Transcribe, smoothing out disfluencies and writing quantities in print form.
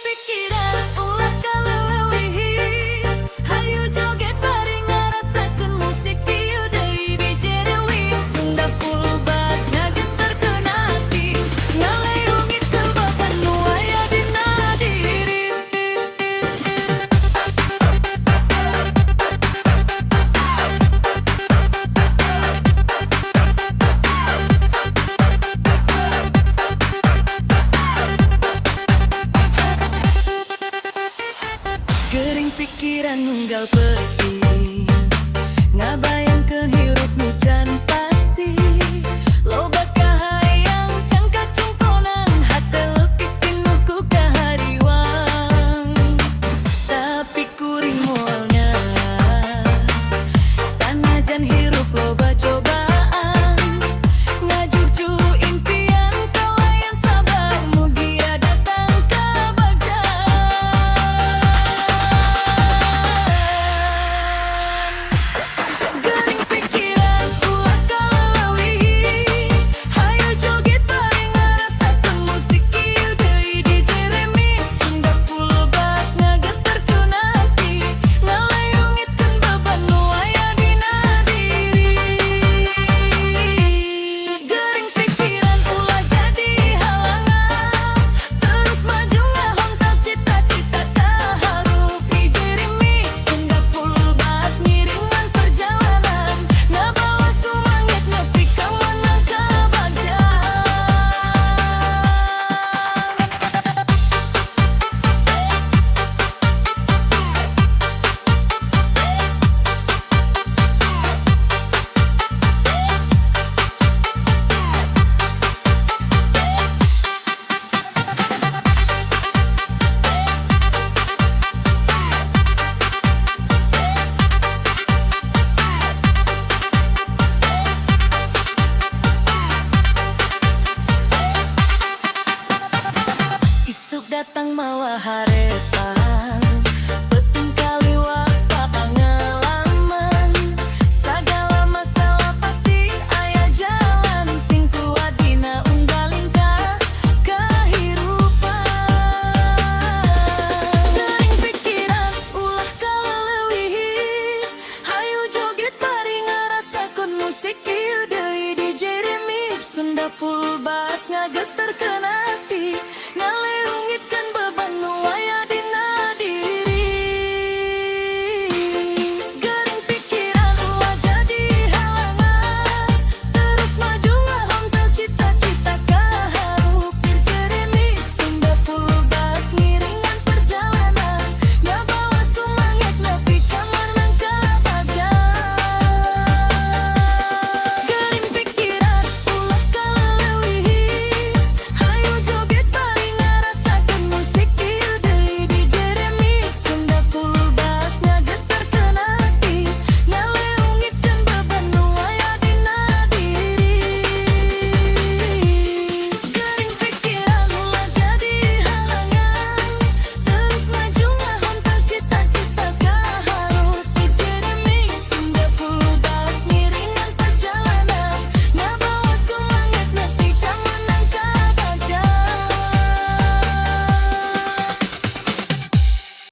pikiran ulah kaleuwih. Hayu joget bareng ngarasakeun musik ieu deui biji rewi. Sunda full bass ngageterkeun hati, ngaleungit kebaban nu aya dina diri. Gering pikiran nunggal pergi, ngabayangkeun hirup nu can pasti. Loba kahayang can kacungkonan, hate leutik pinuh ku kahariwang. Tapi kuring moalna, sanajan hirup loba cobaan, ngajuju impian kawayan sabar, mugia datang kabagjaan. Gering pikiran ulah kaleuwih. Hayu joget bareng ngarasakeun musik ieu deui DJ remix. Sunda full bass ngageterkeun hati, ngaleungitkeun beban nu aya dina diri. Gering pikiran ulah jadi halangan, terus maju ngahontal cita-cita taharup. DJ remix Sunda full bass ngiringan perjalanan, ngabawa sumangit nepi ka menang kabagjaan. Isuk datang mawa hareta,